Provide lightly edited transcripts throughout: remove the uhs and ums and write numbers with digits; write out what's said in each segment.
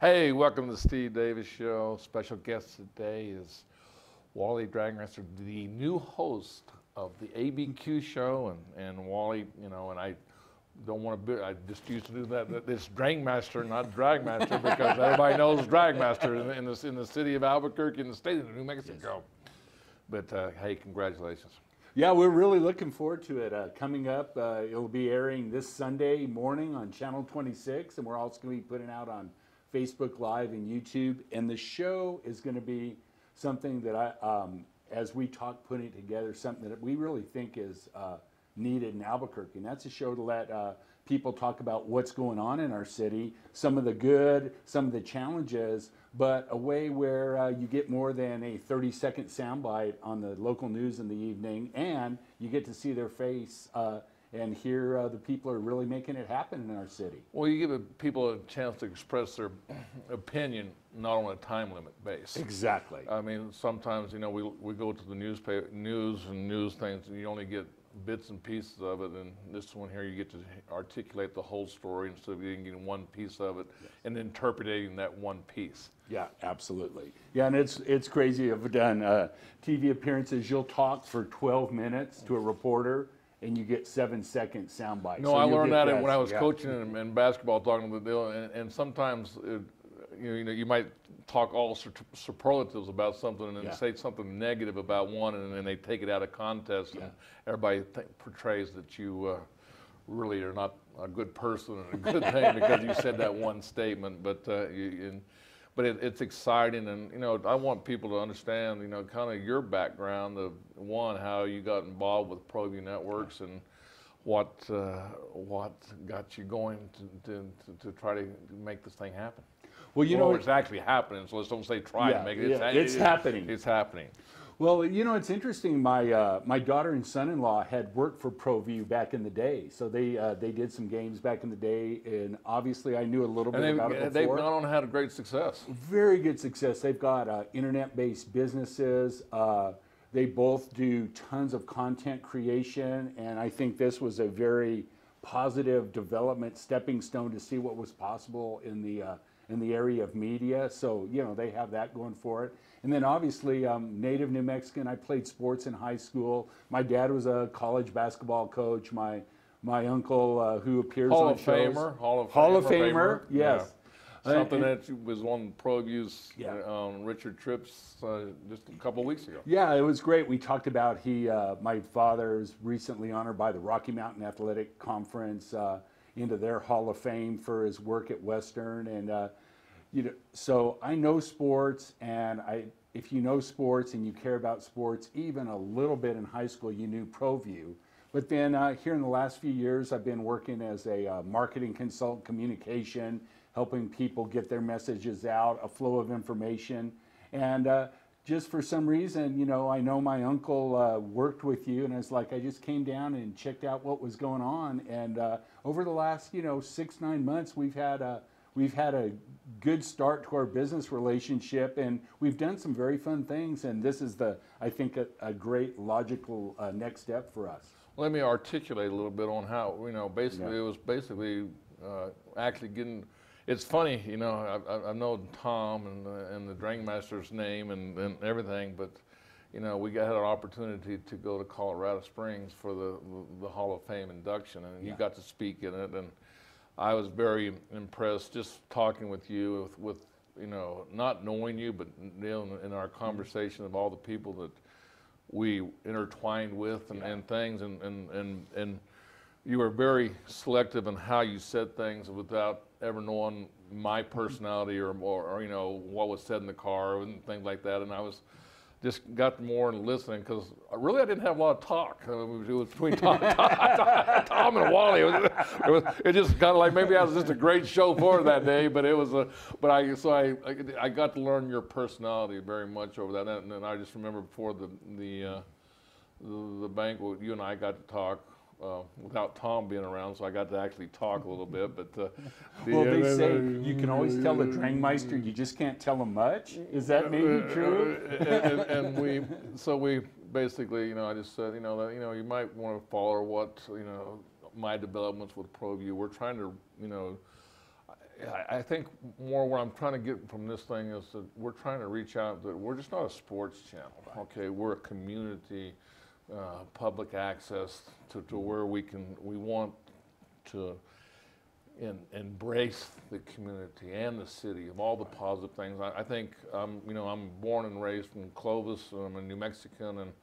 Hey, welcome to the Steve Davis Show. Special guest today is Wally Drangmeister, the new host of the ABQ show. And Wally, and I don't want to be, I just used to do that. It's Drangmeister, not Dragmaster, because everybody knows Dragmaster in the city of Albuquerque, in the state of New Mexico. Yes. But hey, congratulations. Yeah, we're really looking forward to it. Coming up, it'll be airing this Sunday morning on Channel 26, and we're also going to be putting out on Facebook Live and YouTube. And the show is going to be something that as we talk putting it together, something that we really think is needed in Albuquerque. And that's a show to let people talk about what's going on in our city, some of the good, some of the challenges, but a way where you get more than a 30-second soundbite on the local news in the evening, and you get to see their face and hear the people are really making it happen in our city. Well, you give people a chance to express their opinion, not on a time limit base. Exactly. I mean, sometimes, we go to the news things, and you only get bits and pieces of it, and this one here you get to articulate the whole story instead of getting one piece of it. Yes. And interpreting that one piece. Yeah, absolutely. Yeah, and it's crazy. I've done TV appearances. You'll talk for 12 minutes to a reporter, and you get 7-second sound bites. No, so I learned that when I was yeah. coaching in basketball, talking to the deal, and sometimes you might talk all superlatives about something and then say something negative about one, and then they take it out of context, and everybody portrays that you really are not a good person and a good thing because you said that one statement. But it's exciting, and I want people to understand kind of your background of how you got involved with Proview Networks and what got you going to try to make this thing happen. Well, it's actually happening, so let's don't say try to make it. It's happening. It's happening. Well, it's interesting. My daughter and son-in-law had worked for Proview back in the day, so they did some games back in the day, and obviously I knew a little bit about it before. They've not only had a great success. Very good success. They've got internet-based businesses. They both do tons of content creation, and I think this was a very positive development stepping stone to see what was possible in the area of media. So, they have that going for it. And then obviously, native New Mexican. I played sports in high school. My dad was a college basketball coach. My uncle, who appears on shows. Hall of Famer, yes. Yeah. Something that was on Proview's Richard Tripp's just a couple of weeks ago. Yeah, it was great. We talked about my father's recently honored by the Rocky Mountain Athletic Conference into their Hall of Fame for his work at Western, and so I know sports, and if you know sports and you care about sports, even a little bit in high school, you knew Proview. But then here in the last few years, I've been working as a marketing consultant, communication, helping people get their messages out, a flow of information, and just for some reason, I know my uncle worked with you, and it's like I just came down and checked out what was going on. And over the last, 6-9 months, we've had a good start to our business relationship, and we've done some very fun things. And this is I think, a great logical next step for us. Let me articulate a little bit on how basically it was actually getting. It's funny, I know Tom and the Drangmeister's name and everything, but we had an opportunity to go to Colorado Springs for the Hall of Fame induction, and you got to speak in it, and I was very impressed just talking with you, with not knowing you, but in our conversation of all the people that we intertwined with and things, and you were very selective in how you said things without ever knowing my personality or what was said in the car and things like that. And I was just got more in listening because really I didn't have a lot of talk. It was between Tom and Wally. It just kind of like maybe I was just a great chauffeur that day, but it was I got to learn your personality very much over that. And I just remember before the banquet, you and I got to talk. Without Tom being around, so I got to actually talk a little bit. But well, they say you can always tell the Drangmeister, you just can't tell him much. Is that maybe true? And we basically, I just said, you might want to follow what my developments with Proview. We're trying to, I think more what I'm trying to get from this thing is that we're trying to reach out, that we're just not a sports channel, okay? We're a community, public access to where we want to embrace the community and the city of all the positive things. I think, you know, I'm born and raised in Clovis, I'm a New Mexican, and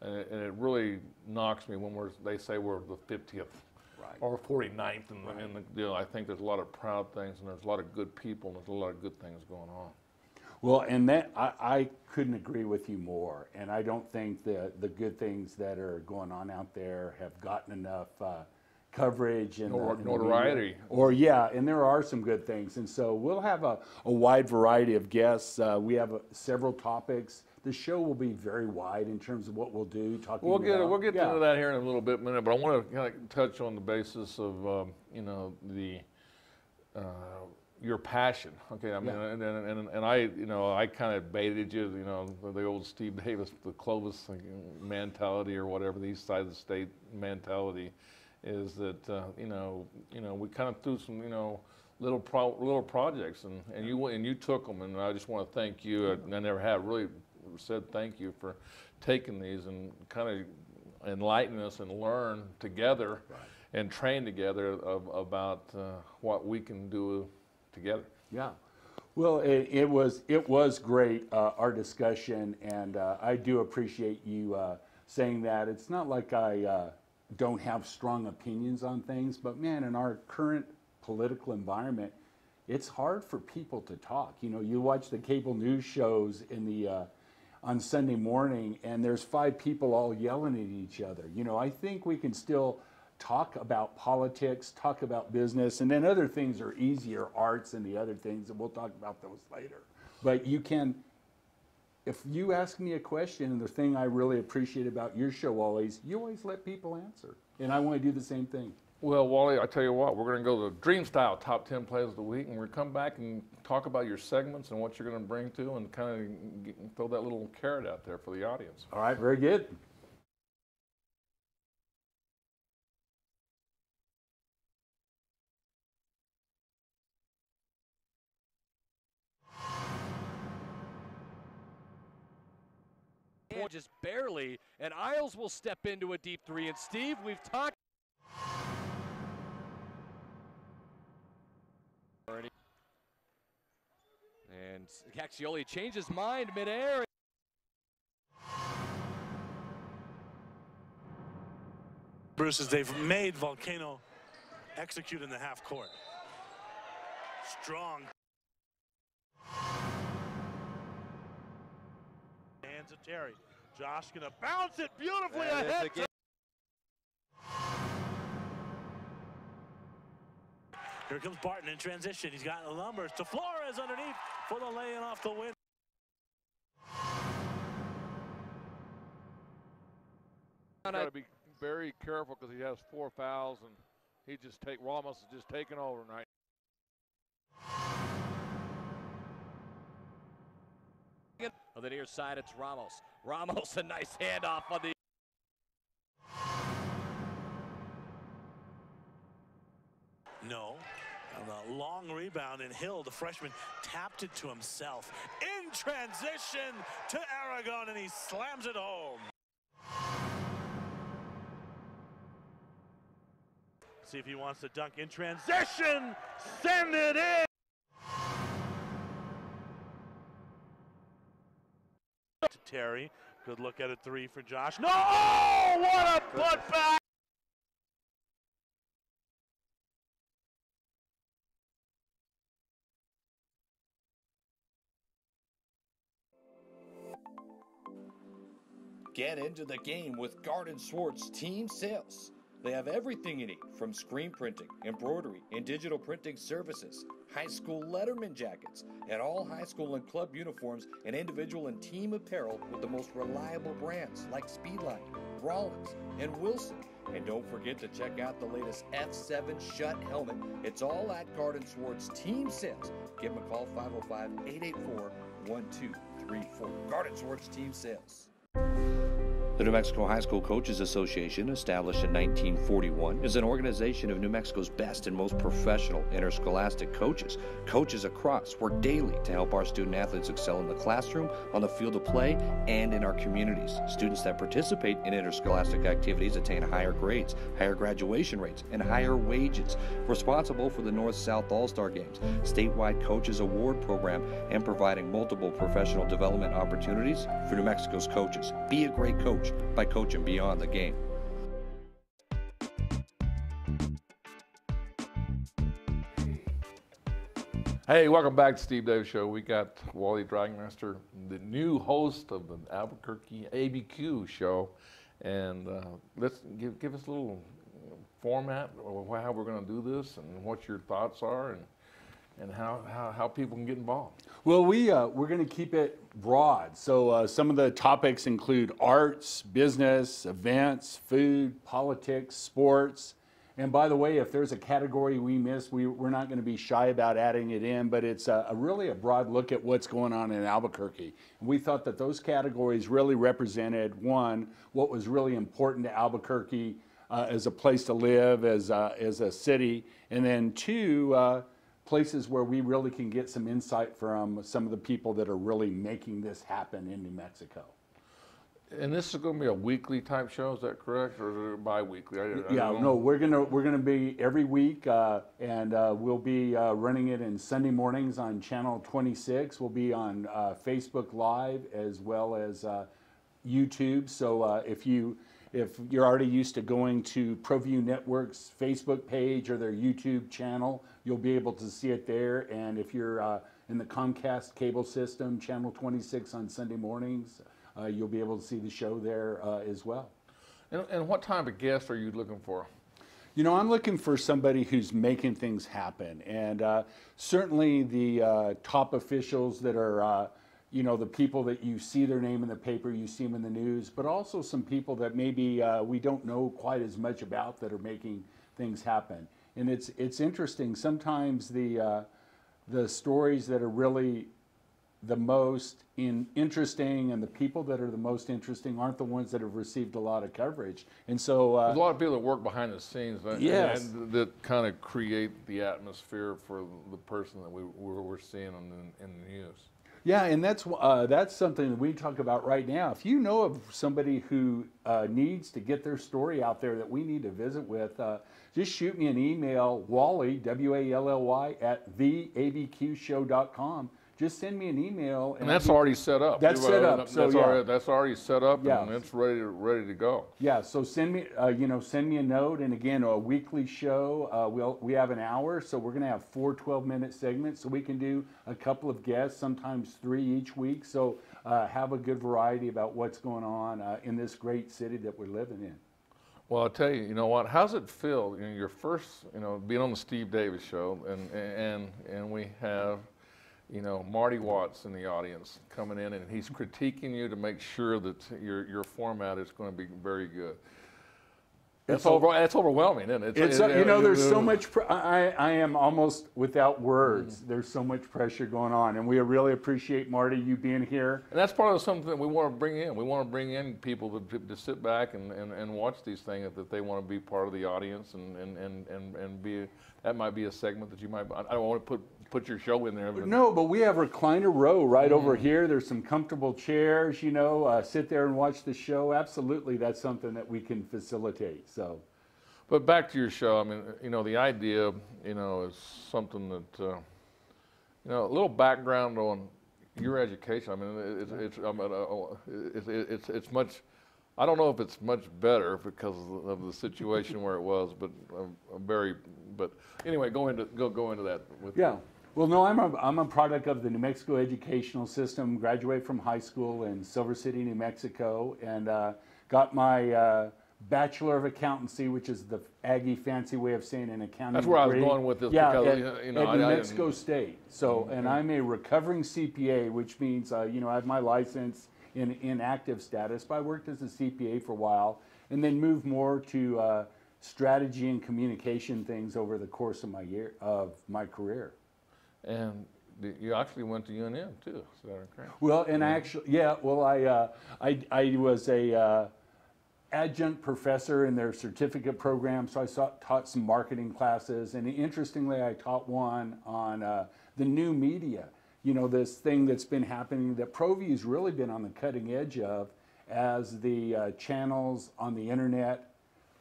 it really knocks me when they say we're the 50th. Right. Or 49th, and you know, I think there's a lot of proud things, and there's a lot of good people, and there's a lot of good things going on. Well, and that I couldn't agree with you more, and I don't think that the good things that are going on out there have gotten enough coverage and notoriety. Or yeah, and there are some good things, and so we'll have a wide variety of guests. We have several topics. The show will be very wide in terms of what we'll do. We'll get into that here in a little bit, but I want to kind of touch on the basis of you know, your passion. Okay, I mean, and I, you know, I kind of baited you, you know, the old Steve Davis, the Clovis mentality or whatever, the east side of the state mentality, is that you know, we kind of threw some, you know, little projects, and you took them, and I just want to thank you. I never have really said thank you for taking these and kind of enlighten us and learn together and train together about what we can do together. Yeah. Well, it was great, our discussion, and I do appreciate you saying that. It's not like I don't have strong opinions on things, but man, in our current political environment, it's hard for people to talk. You know, you watch the cable news shows in the on Sunday morning, and there's 5 people all yelling at each other. You know, I think we can still talk about politics, talk about business, and then other things are easier, arts and the other things, and we'll talk about those later. But you can, if you ask me a question, and the thing I really appreciate about your show, Wally, is you always let people answer, and I want to do the same thing. Well, Wally, I tell you what, we're going to go to Dream Style Top 10 Plays of the Week, and we're going to come back and talk about your segments and what you're going to bring to, and kind of throw that little carrot out there for the audience. All right, very good. And just barely, and Isles will step into a deep 3. And Steve, we've talked. And Caccioli changes mind midair. Bruce's, they've made Volcano execute in the half court. Strong. Hands of Terry. Josh gonna bounce it beautifully ahead. Here comes Barton in transition. He's got the numbers to Flores underneath for the lay-in off the win. Got to be very careful because he has 4 fouls, and Ramos is just taking over tonight. On the near side, it's Ramos. Ramos, a nice handoff on the. No. On the long rebound, and Hill, the freshman, tapped it to himself. In transition to Aragon, and he slams it home. See if he wants to dunk in transition. Send it in. To Terry. Good look at a 3 for Josh. No! Oh, what a putback! Get into the game with Garden Swartz Team Sales. They have everything you need, from screen printing, embroidery, and digital printing services, high school letterman jackets, and all high school and club uniforms, and individual and team apparel with the most reliable brands like Speedline, Rollins, and Wilson. And don't forget to check out the latest F7 Shut helmet. It's all at Garden Swartz Team Sales. Give them a call, 505-884-1234. Garden Swartz Team Sales. The New Mexico High School Coaches Association, established in 1941, is an organization of New Mexico's best and most professional interscholastic coaches. Coaches across work daily to help our student athletes excel in the classroom, on the field of play, and in our communities. Students that participate in interscholastic activities attain higher grades, higher graduation rates, and higher wages. Responsible for the North-South All-Star Games, statewide Coaches Award Program, and providing multiple professional development opportunities for New Mexico's coaches. Be a great coach by coaching beyond the game. Hey, welcome back to Steve Davis Show. We got Wally Drangmeister, the new host of the Albuquerque ABQ show, and let's give us a little format of how we're going to do this and what your thoughts are and how people can get involved. Well, we're going to keep it broad. So some of the topics include arts, business, events, food, politics, sports. And by the way, if there's a category we miss, we're not going to be shy about adding it in, but it's really a broad look at what's going on in Albuquerque. And we thought that those categories really represented, one, what was really important to Albuquerque as a place to live, as a city, and then two, places where we really can get some insight from some of the people that are really making this happen in New Mexico. And this is going to be a weekly type show, is that correct, or is it bi-weekly? No, we're gonna be every week, and we'll be running it in Sunday mornings on Channel 26. We'll be on Facebook Live as well as YouTube. So if you're already used to going to Proview Network's Facebook page or their YouTube channel, you'll be able to see it there. And if you're in the Comcast cable system, Channel 26 on Sunday mornings, you'll be able to see the show there as well. And what type of guest are you looking for? You know, I'm looking for somebody who's making things happen. And certainly the top officials that are you know, the people that you see their name in the paper, you see them in the news, but also some people that maybe we don't know quite as much about that are making things happen. And it's interesting. Sometimes the stories that are really the most interesting and the people that are the most interesting aren't the ones that have received a lot of coverage. And so there's a lot of people that work behind the scenes yes, and that kind of create the atmosphere for the person that we're seeing in the news. Yeah, and that's something that we talk about right now. If you know of somebody who needs to get their story out there that we need to visit with, just shoot me an email, Wally, W-A-L-L-Y, at theabqshow.com. Just send me an email. And that's already set up. That's set up. So that's already set up, yeah, and it's ready to go. Yeah. So send me, send me a note. And again, a weekly show. We have an hour, so we're going to have 4 12-minute segments. So we can do a couple of guests, sometimes 3 each week. So have a good variety about what's going on in this great city that we're living in. Well, I'll tell you, you know what? How's it feel? You know, your first, being on the Steve Davis Show, and we have, Marty Watts in the audience coming in, and he's critiquing you to make sure that your format is going to be very good. That's overwhelming, isn't it? There's so much. I am almost without words. Mm-hmm. There's so much pressure going on, and we really appreciate, Marty, you being here. And that's part of something that we want to bring in. We want to bring in people to sit back and watch these things if they want to be part of the audience and be. That might be a segment that you might. I don't want to put your show in there. No, but we have recliner row right over here. There's some comfortable chairs. Sit there and watch the show. Absolutely, that's something that we can facilitate. So, but back to your show. I mean, the idea, is something that, a little background on your education. I mean, it's much. I don't know if it's much better because of the situation where it was, but But anyway, go into that. Yeah. Well, no, I'm a product of the New Mexico educational system. Graduated from high school in Silver City, New Mexico, and got my Bachelor of Accountancy, which is the Aggie fancy way of saying an accounting. That's where degree. I was going with this. Yeah, because, at New Mexico State. So, and I'm a recovering CPA, which means I have my license in inactive status. But I worked as a CPA for a while, and then moved more to strategy and communication things over the course of my career. And you actually went to UNM too, is that correct? Well, and I was adjunct professor in their certificate program, so I taught some marketing classes, and interestingly, I taught one on the new media. You know, this thing that's been happening that Proview's really been on the cutting edge of as the channels on the internet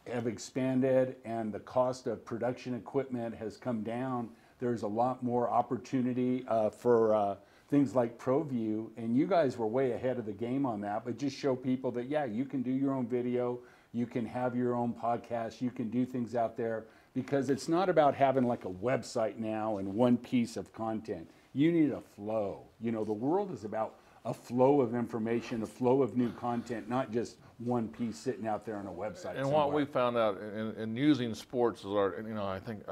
have expanded and the cost of production equipment has come down. There's a lot more opportunity for things like Proview, and you guys were way ahead of the game on that, but just show people that, yeah, you can do your own video, you can have your own podcast, you can do things out there, because it's not about having like a website now and one piece of content. You need a flow. You know, the world is about a flow of information, a flow of new content, not just one piece sitting out there on a website. And what we found out in using sports is our, you know, I think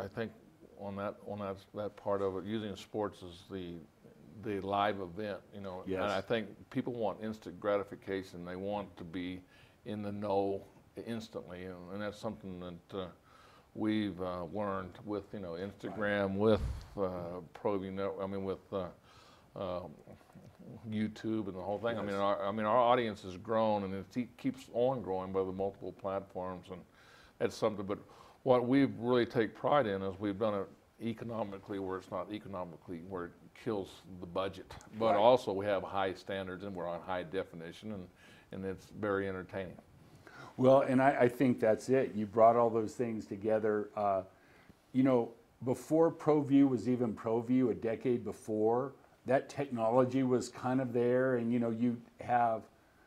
on that part of it, using sports is the live event, you know. Yes. And I think people want instant gratification. They want to be in the know instantly, and that's something that we've learned with, you know, Instagram, with Proview, I mean, with YouTube and the whole thing. Yes. I mean, our audience has grown, and it keeps on growing by the multiple platforms, and that's something. But what we really take pride in is we've done it economically, where it's not economically where it kills the budget, but also we have high standards, and we're on high definition, and it's very entertaining. Well, and I think that's it. You brought all those things together. You know, before Proview was even Proview, a decade before, that technology was kind of there, and you know, you have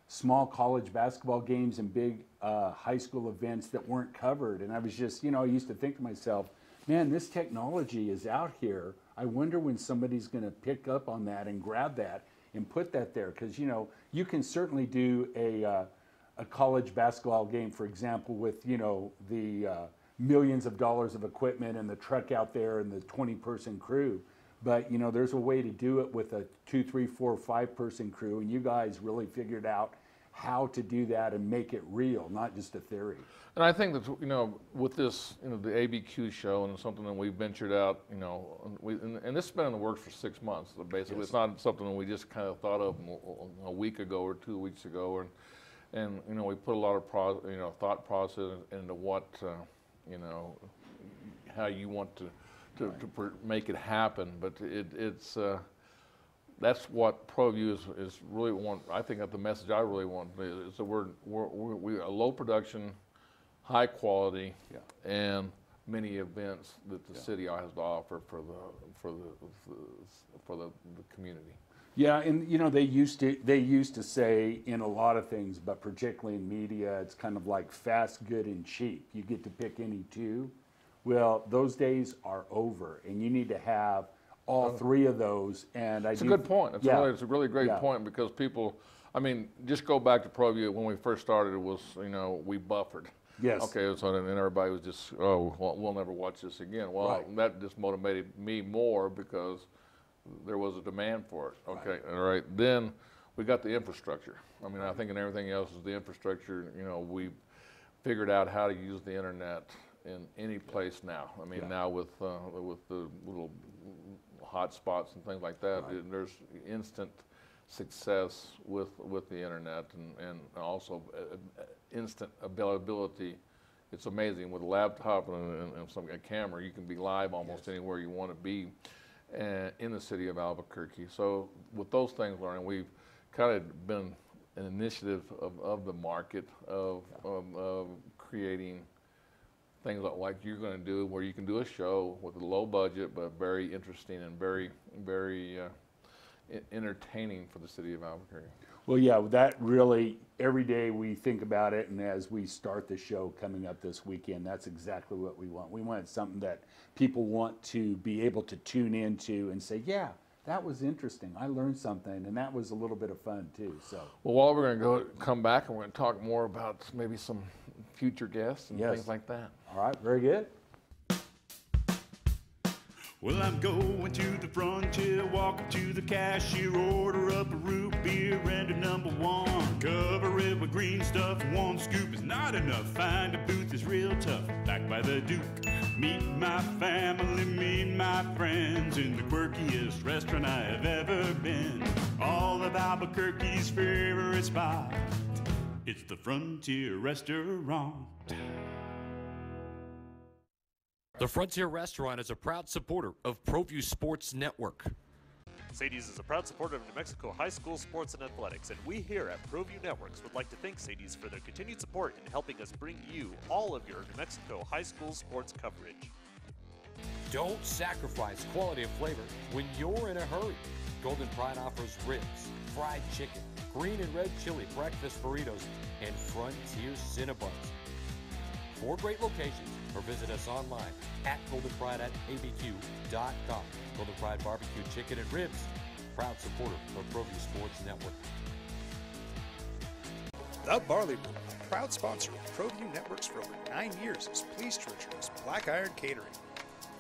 small college basketball games and big high school events that weren't covered, and I was just, you know, I used to think to myself, man, this technology is out here. I wonder when somebody's going to pick up on that and grab that and put that there, because you know, you can certainly do a college basketball game, for example, with, you know, the millions of dollars of equipment and the truck out there and the 20-person crew. But you know, there's a way to do it with a 2, 3, 4, 5-person crew, and you guys really figured out how to do that and make it real, not just a theory. And I think that, you know, with this, you know, the ABQ show, and something that we ventured out, you know, and this has been in the works for 6 months. So basically, yes. It's not something that we just kind of thought of a week ago or 2 weeks ago, and you know, we put a lot of thought process into what, you know, how you want to make it happen. But it's that's what Proview is really want. I think that the message I really want is that we're a low production, high quality, and many events that the city has to offer for the community. Yeah, and you know, they used to say in a lot of things, but particularly in media, it's kind of like fast, good, and cheap. You get to pick any two. Well, those days are over, and you need to have all three of those. And it's a good point. It's a really great point, because people, I mean, just go back to Proview. When we first started, it was, you know, we buffered. Yes. Okay, so and everybody was just, oh, well, we'll never watch this again. Well, that just motivated me more, because there was a demand for it. Okay, all right. Then we got the infrastructure. I mean, I think in everything else is the infrastructure. You know, we figured out how to use the internet in any place now. I mean, now with the little hot spots and things like that, there's instant success with the internet, and also instant availability. It's amazing with a laptop and a camera. You can be live almost anywhere you want to be in the city of Albuquerque. So with those things learning, we've kind of been an initiative of the market of creating things like you're going to do, where you can do a show with a low budget but very interesting and very entertaining for the city of Albuquerque. Well, yeah, that really, every day we think about it, and as we start the show coming up this weekend, that's exactly what we want. We want something that people want to be able to tune into and say, yeah, that was interesting. I learned something, and that was a little bit of fun too. So, well, while we're going to come back and we're going to talk more about maybe some future guests and things like that. All right, very good. Well, I'm going to the frontier, walk up to the cashier, order up a root beer and a #1. Cover it with green stuff, one scoop is not enough. Find a booth is real tough, back by the Duke. Meet my family, meet my friends in the quirkiest restaurant I have ever been. All of Albuquerque's favorite spot. It's the Frontier Restaurant. The Frontier Restaurant is a proud supporter of Proview Sports Network. Sadie's is a proud supporter of New Mexico high school sports and athletics, and we here at Proview Networks would like to thank Sadie's for their continued support in helping us bring you all of your New Mexico high school sports coverage. Don't sacrifice quality of flavor when you're in a hurry. Golden Pride offers ribs, fried chicken, green and red chili breakfast burritos, and Frontier Cinnabons. 4 great locations, or visit us online at goldenpride@abq.com. Golden Pride Barbecue Chicken and Ribs, proud supporter of Proview Sports Network. The Barley Brew, a proud sponsor of Proview Networks for over 9 years, is pleased to introduce Black Iron Catering.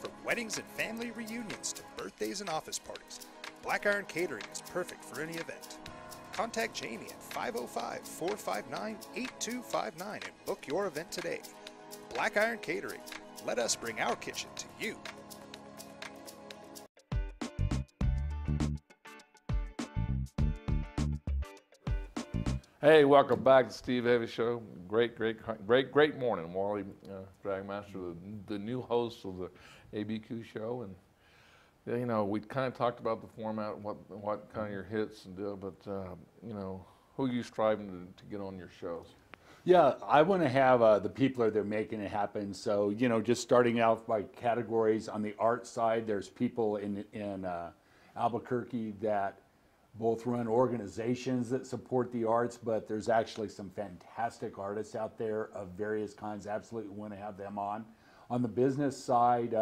From weddings and family reunions to birthdays and office parties, Black Iron Catering is perfect for any event. Contact Jamie at 505-459-8259 and book your event today. Black Iron Catering. Let us bring our kitchen to you. Hey, welcome back to Steve Heavy Show. Great morning, Wally, Drangmeister, the new host of the ABQ show, and you know, we kind of talked about the format, what kind of your hits and deal, but you know, who are you striving to get on your shows? Yeah, I want to have the people that are making it happen. So, you know, just starting out by categories. On the art side, there's people in Albuquerque that both run organizations that support the arts, but there's actually some fantastic artists out there of various kinds. Absolutely want to have them on. On the business side,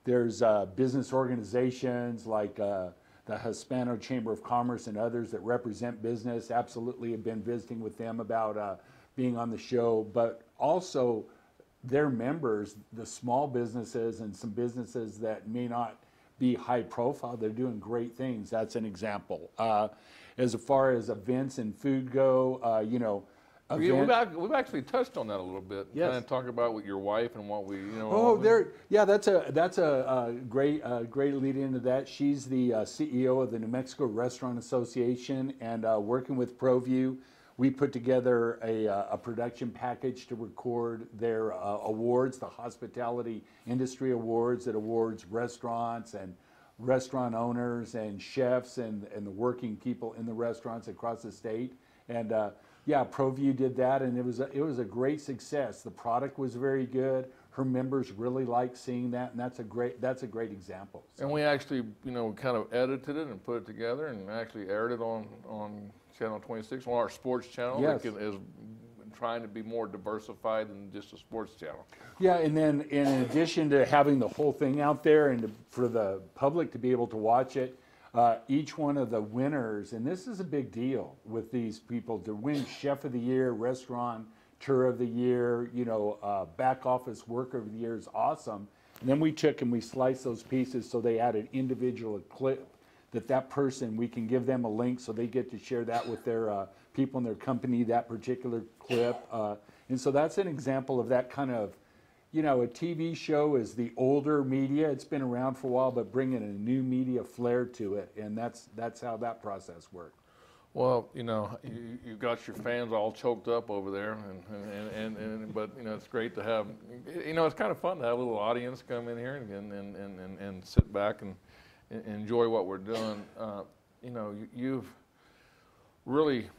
there's business organizations like the Hispano Chamber of Commerce and others that represent business. Absolutely have been visiting with them about being on the show, but also their members, the small businesses and some businesses that may not be high profile, they're doing great things. That's an example. As far as events and food go, you know, We've actually touched on that a little bit. Yes. Kind of talk about with your wife and what we, you know. Oh, there. Yeah, that's a great lead into that. She's the CEO of the New Mexico Restaurant Association, and working with Proview, we put together a production package to record their awards, the Hospitality Industry Awards, that awards restaurants and restaurant owners and chefs and the working people in the restaurants across the state. And yeah, Proview did that, and it was a great success. The product was very good. Her members really like seeing that, and that's a great example. So. And we actually, you know, kind of edited it and put it together, and actually aired it on Channel 26, on our sports channel. Yes. That is trying to be more diversified than just a sports channel. Yeah, and then in addition to having the whole thing out there and for the public to be able to watch it, each one of the winners, and this is a big deal with these people, to win Chef of the Year, Restaurateur of the Year, you know, Back Office Worker of the Year is awesome. And then we took and we sliced those pieces so they had an individual clip that person, we can give them a link so they get to share that with their people in their company, that particular clip. And so that's an example of that kind of, you know, a TV show is the older media. It's been around for a while, but bringing a new media flair to it, and that's how that process worked. Well, you know, you've got your fans all choked up over there, but you know, it's great to have. You know, it's kind of fun to have a little audience come in here and sit back and enjoy what we're doing. You know, you've really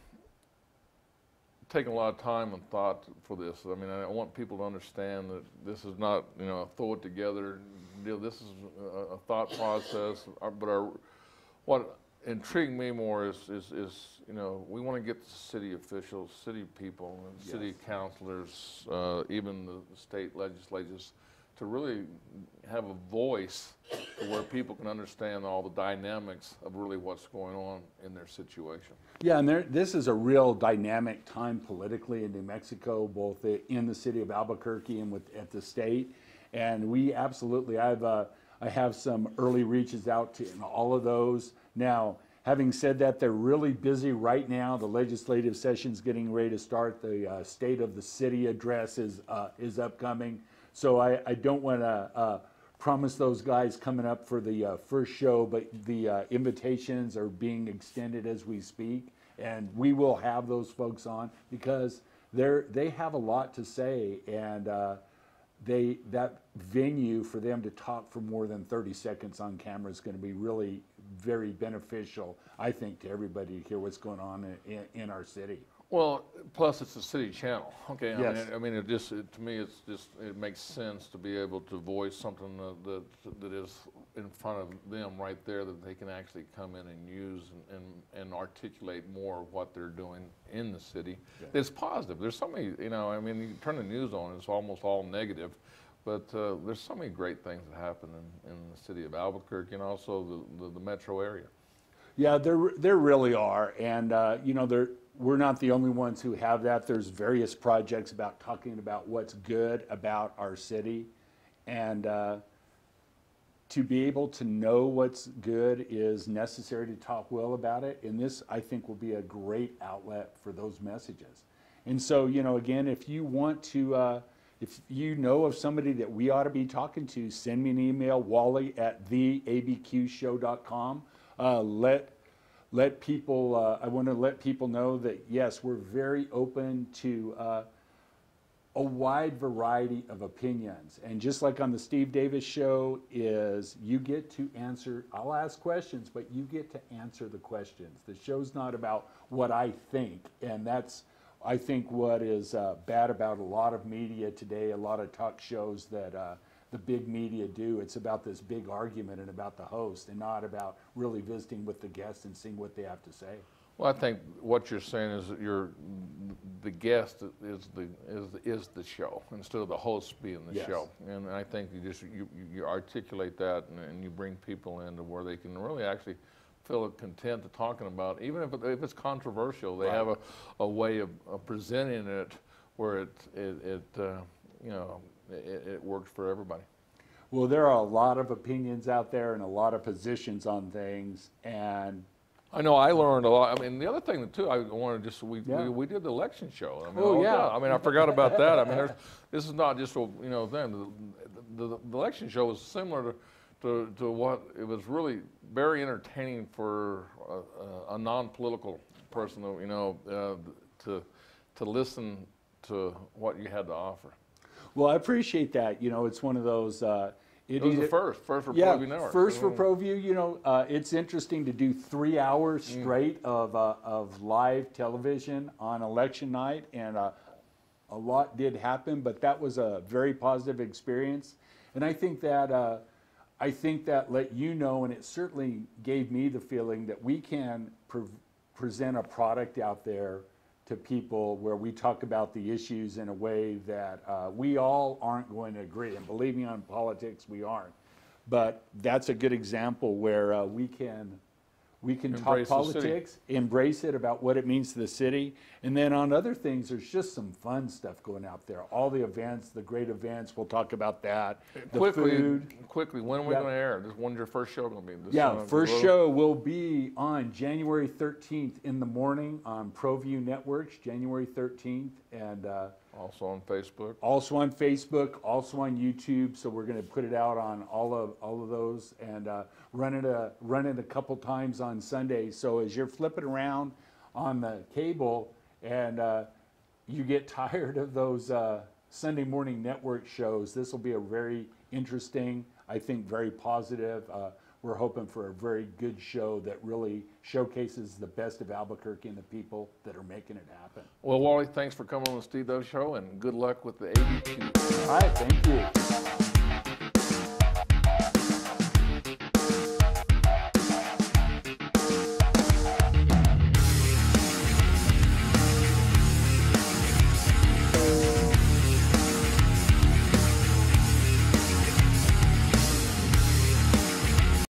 taken a lot of time and thought for this. I mean, I want people to understand that this is not, you know, a throw it together deal. This is a thought process. But what intrigued me more is, you know, we want to get the city officials, city people, and city councilors, even the state legislators, to really have a voice to where people can understand all the dynamics of really what's going on in their situation. Yeah, and this is a real dynamic time politically in New Mexico, both in the city of Albuquerque and at the state. And we absolutely, I have some early reaches out to in all of those. Now, having said that, they're really busy right now. The legislative session's getting ready to start. The State of the City address is upcoming. So I don't want to promise those guys coming up for the first show, but the invitations are being extended as we speak. And we will have those folks on because they have a lot to say, and that venue for them to talk for more than 30 seconds on camera is going to be really very beneficial, I think, to everybody to hear what's going on in our city. Well, plus it's a city channel. Okay, Yes. I mean, to me, it makes sense to be able to voice something that is in front of them right there that they can actually come in and use and articulate more of what they're doing in the city. Yeah. It's positive. There's so many, I mean, you turn the news on, it's almost all negative, but there's so many great things that happen in the city of Albuquerque and also the metro area. Yeah, there really are, and we're not the only ones who have that. There's various projects about talking about what's good about our city, and to be able to know what's good is necessary to talk well about it, and this, I think, will be a great outlet for those messages. And so, again, if you want to, if you know of somebody that we ought to be talking to, send me an email, wally@theabqshow.com. Let people, I want to let people know that, yes, we're very open to a wide variety of opinions. And just like on the Steve Davis Show is you get to answer, I'll ask questions, but you get to answer the questions. The show's not about what I think. And that's, I think, what is bad about a lot of media today, a lot of talk shows that the big media do. It's about this big argument and about the host, and not about really visiting with the guests and seeing what they have to say. Well, I think what you're saying is that the guest is the show instead of the host being the Yes. show, and I think you articulate that and you bring people in to where they can really actually feel content to talking about, even if it's controversial. They have a way of presenting it where it works for everybody. Well, there are a lot of opinions out there and a lot of positions on things, and I know I learned a lot. I mean, the other thing too, I wanted to we did the election show. I mean, I mean, I forgot about that. I mean, this is not just thing. The election show was similar to what it was really very entertaining for a non-political person, to listen to what you had to offer. well, I appreciate that. It's one of those. It was the first for Proview Network. First for Proview. It's interesting to do 3 hours straight of live television on election night, and a lot did happen, but that was a very positive experience. And I think that let you know, and it certainly gave me the feeling that we can present a product out there to people where we talk about the issues in a way that we all aren't going to agree. And believe me, on politics, we aren't. But that's a good example where we can talk politics, embrace it about what it means to the city. And then on other things, there's just some fun stuff going out there. All the events, the great events, we'll talk about that. The food. Quickly, when are we going to air? When's your first show going to be? First show will be on January 13th in the morning on Proview Networks, January 13th. And also on Facebook. Also on Facebook, also on YouTube. So we're going to put it out on all of those, and run it a couple times on Sunday. So as you're flipping around on the cable and you get tired of those Sunday morning network shows, this will be a very interesting, I think, very positive. We're hoping for a very good show that really showcases the best of Albuquerque and the people that are making it happen. Well, Wally, thanks for coming on the Steve Davis Show, and good luck with the ABQ. All right, thank you.